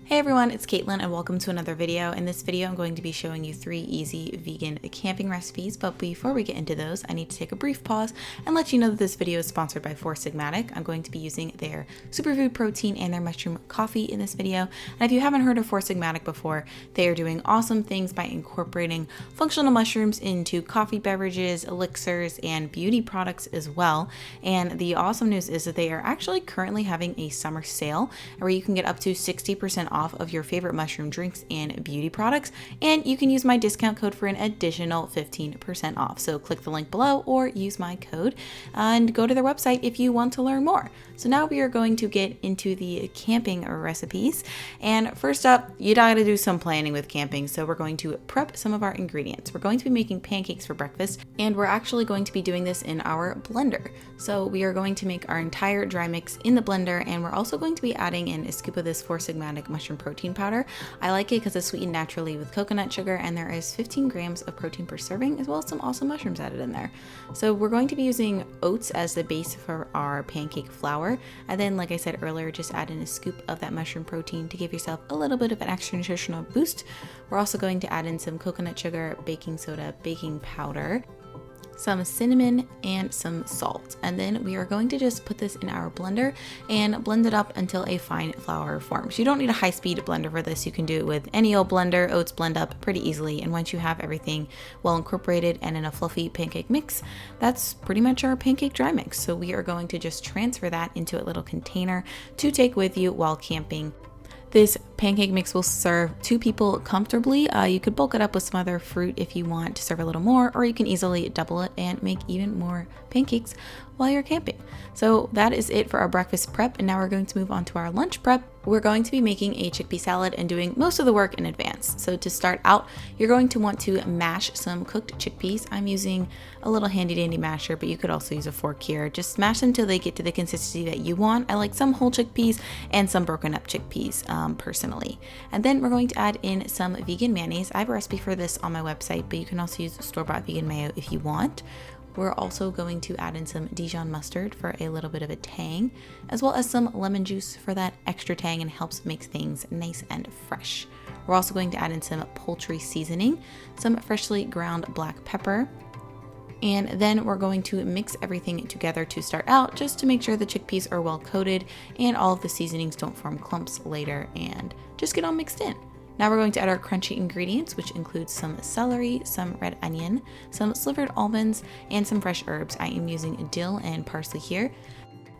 Hey everyone, it's Caitlin and welcome to another video. In this video, I'm going to be showing you 3 easy vegan camping recipes, but before we get into those, I need to take a brief pause and let you know that this video is sponsored by Four Sigmatic. I'm going to be using their superfood protein and their mushroom coffee in this video. And if you haven't heard of Four Sigmatic before, they are doing awesome things by incorporating functional mushrooms into coffee beverages, elixirs, and beauty products as well. And the awesome news is that they are actually currently having a summer sale where you can get up to 60% off of your favorite mushroom drinks and beauty products, and you can use my discount code for an additional 15% off. So click the link below or use my code and go to their website if you want to learn more. So now we are going to get into the camping recipes, and first up, you gotta do some planning with camping. So we're going to prep some of our ingredients. We're going to be making pancakes for breakfast, and we're actually going to be doing this in our blender. So we are going to make our entire dry mix in the blender, and we're also going to be adding in a scoop of this Four Sigmatic mushroom protein powder. I like it because it's sweetened naturally with coconut sugar, and there is 15 grams of protein per serving, as well as some awesome mushrooms added in there. So we're going to be using oats as the base for our pancake flour, and then, like I said earlier, just add in a scoop of that mushroom protein to give yourself a little bit of an extra nutritional boost. We're also going to add in some coconut sugar, baking soda, baking powder, some cinnamon, and some salt. And then we are going to just put this in our blender and blend it up until a fine flour forms. You don't need a high-speed blender for this. You can do it with any old blender. Oats blend up pretty easily, and once you have everything well incorporated and in a fluffy pancake mix, that's pretty much our pancake dry mix. So we are going to just transfer that into a little container to take with you while camping. This pancake mix will serve 2 people comfortably. You could bulk it up with some other fruit if you want to serve a little more, or you can easily double it and make even more pancakes while you're camping. So that is it for our breakfast prep, and now we're going to move on to our lunch prep. We're going to be making a chickpea salad and doing most of the work in advance. So to start out, you're going to want to mash some cooked chickpeas. I'm using a little handy dandy masher, but you could also use a fork here. Just smash them until they get to the consistency that you want. I like some whole chickpeas and some broken up chickpeas personally. And then we're going to add in some vegan mayonnaise. I have a recipe for this on my website, but you can also use store-bought vegan mayo if you want. We're also going to add in some Dijon mustard for a little bit of a tang, as well as some lemon juice for that extra tang and helps make things nice and fresh. We're also going to add in some poultry seasoning, some freshly ground black pepper, and then we're going to mix everything together to start out, just to make sure the chickpeas are well coated and all of the seasonings don't form clumps later and just get all mixed in. Now we're going to add our crunchy ingredients, which includes some celery, some red onion, some slivered almonds, and some fresh herbs. I am using dill and parsley here.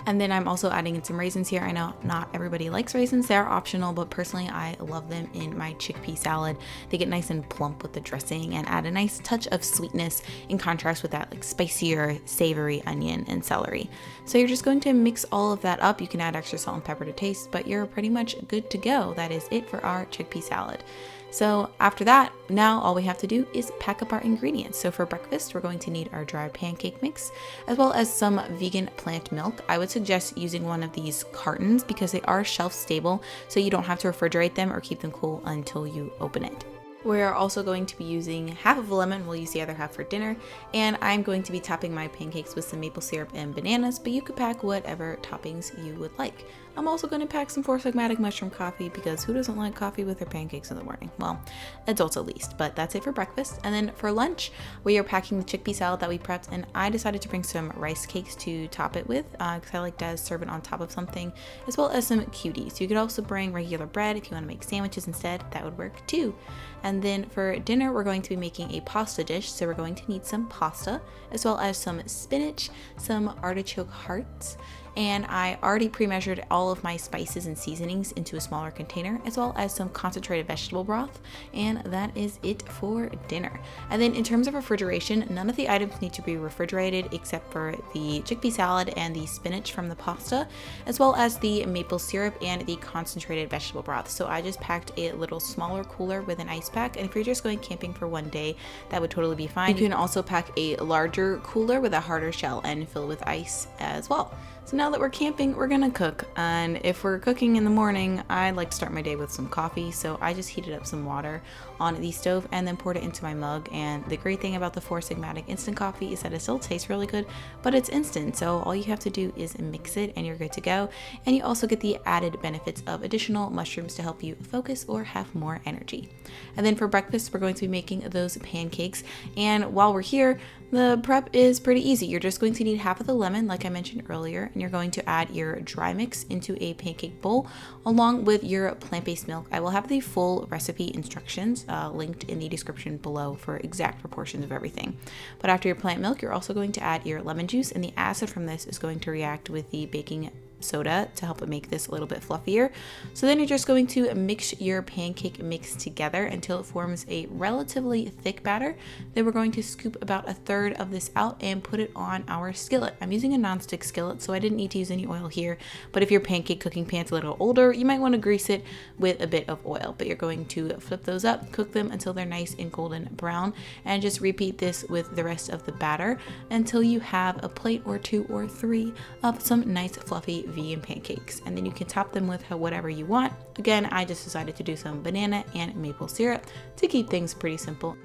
And then I'm also adding in some raisins here. I know not everybody likes raisins, they're optional, but personally I love them in my chickpea salad. They get nice and plump with the dressing and add a nice touch of sweetness in contrast with that like spicier, savory onion and celery. So you're just going to mix all of that up. You can add extra salt and pepper to taste, but you're pretty much good to go. That is it for our chickpea salad. So after that, now all we have to do is pack up our ingredients. So for breakfast, we're going to need our dry pancake mix, as well as some vegan plant milk. I would suggest using one of these cartons because they are shelf stable, so you don't have to refrigerate them or keep them cool until you open it. We are also going to be using half of a lemon. We'll use the other half for dinner, and I'm going to be topping my pancakes with some maple syrup and bananas, but you could pack whatever toppings you would like. I'm also going to pack some Four Sigmatic mushroom coffee because who doesn't like coffee with their pancakes in the morning? Well, adults at least, but that's it for breakfast. And then for lunch, we are packing the chickpea salad that we prepped, and I decided to bring some rice cakes to top it with because I like to serve it on top of something, as well as some cuties. You could also bring regular bread if you want to make sandwiches instead. That would work too. And then for dinner, we're going to be making a pasta dish. So we're going to need some pasta, as well as some spinach, some artichoke hearts, and I already pre-measured all of my spices and seasonings into a smaller container, as well as some concentrated vegetable broth, and that is it for dinner. And then in terms of refrigeration, none of the items need to be refrigerated except for the chickpea salad and the spinach from the pasta, as well as the maple syrup and the concentrated vegetable broth. So I just packed a little smaller cooler with an ice pack, and if you're just going camping for one day, that would totally be fine. You can also pack a larger cooler with a harder shell and fill with ice as well. So now that we're camping, we're gonna cook. And if we're cooking in the morning, I like to start my day with some coffee. So I just heated up some water on the stove and then poured it into my mug. And the great thing about the Four Sigmatic instant coffee is that it still tastes really good, but it's instant. So all you have to do is mix it and you're good to go. And you also get the added benefits of additional mushrooms to help you focus or have more energy. And then for breakfast, we're going to be making those pancakes. And while we're here, the prep is pretty easy. You're just going to need half of the lemon, like I mentioned earlier, and you're going to add your dry mix into a pancake bowl along with your plant-based milk. I will have the full recipe instructions linked in the description below for exact proportions of everything. But after your plant milk, you're also going to add your lemon juice, and the acid from this is going to react with the baking soda to help it make this a little bit fluffier. So then you're just going to mix your pancake mix together until it forms a relatively thick batter. Then we're going to scoop about a third of this out and put it on our skillet. I'm using a nonstick skillet, so I didn't need to use any oil here, but if your pancake cooking pan's a little older, you might want to grease it with a bit of oil. But you're going to flip those up, cook them until they're nice and golden brown, and just repeat this with the rest of the batter until you have a plate or two or three of some nice fluffy vegan pancakes, and then you can top them with whatever you want. Again, I just decided to do some banana and maple syrup to keep things pretty simple.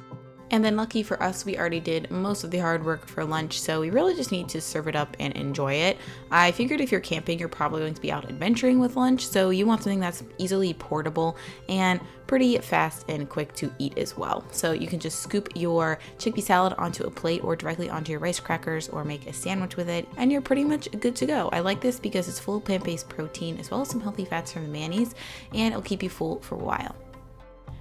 And then lucky for us, we already did most of the hard work for lunch, so we really just need to serve it up and enjoy it. I figured if you're camping, you're probably going to be out adventuring with lunch, so you want something that's easily portable and pretty fast and quick to eat as well. So you can just scoop your chickpea salad onto a plate or directly onto your rice crackers or make a sandwich with it, and you're pretty much good to go. I like this because it's full of plant-based protein as well as some healthy fats from the mayonnaise, and it'll keep you full for a while.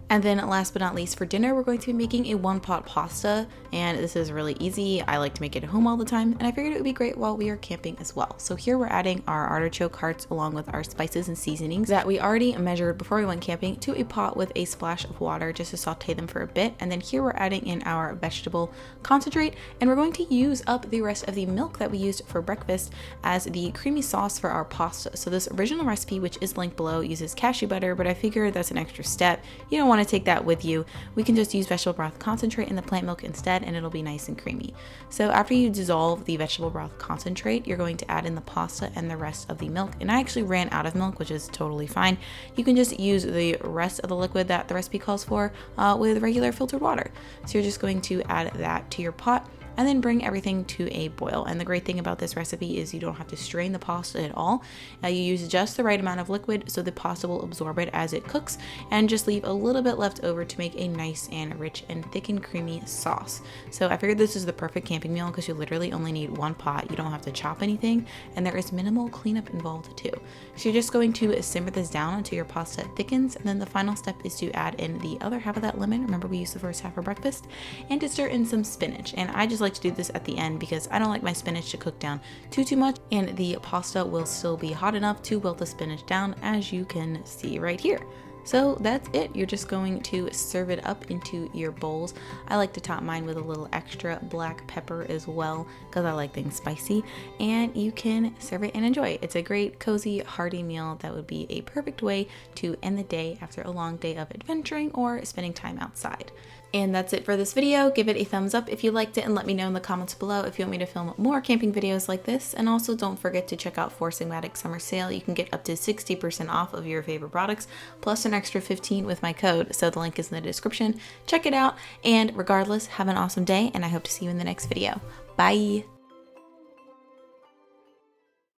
And then last but not least, for dinner, we're going to be making a one-pot pasta, and this is really easy. I like to make it at home all the time, and I figured it would be great while we are camping as well. So here we're adding our artichoke hearts along with our spices and seasonings that we already measured before we went camping to a pot with a splash of water just to saute them for a bit. And then here we're adding in our vegetable concentrate, and we're going to use up the rest of the milk that we used for breakfast as the creamy sauce for our pasta. So this original recipe, which is linked below, uses cashew butter, but I figured that's an extra step. You don't want to take that with you. We can just use vegetable broth concentrate in the plant milk instead, and it'll be nice and creamy. So after you dissolve the vegetable broth concentrate, you're going to add in the pasta and the rest of the milk. And I actually ran out of milk, which is totally fine. You can just use the rest of the liquid that the recipe calls for with regular filtered water. So you're just going to add that to your pot and then bring everything to a boil. And the great thing about this recipe is you don't have to strain the pasta at all. You use just the right amount of liquid so the pasta will absorb it as it cooks, and just leave a little bit left over to make a nice and rich and thick and creamy sauce. So I figured this is the perfect camping meal because you literally only need one pot. You don't have to chop anything, and there is minimal cleanup involved too. So you're just going to simmer this down until your pasta thickens, and then the final step is to add in the other half of that lemon. Remember, we used the first half for breakfast, and to stir in some spinach. And I just like to do this at the end because I don't like my spinach to cook down too much, and the pasta will still be hot enough to wilt the spinach down, as you can see right here. So that's it. You're just going to serve it up into your bowls. I like to top mine with a little extra black pepper as well because I like things spicy, and you can serve it and enjoy. It's a great, cozy, hearty meal that would be a perfect way to end the day after a long day of adventuring or spending time outside. And that's it for this video. Give it a thumbs up if you liked it, and let me know in the comments below if you want me to film more camping videos like this. And also don't forget to check out Four Sigmatic Summer Sale. You can get up to 60% off of your favorite products, plus an extra 15 with my code. So the link is in the description. Check it out. And regardless, have an awesome day, and I hope to see you in the next video. Bye.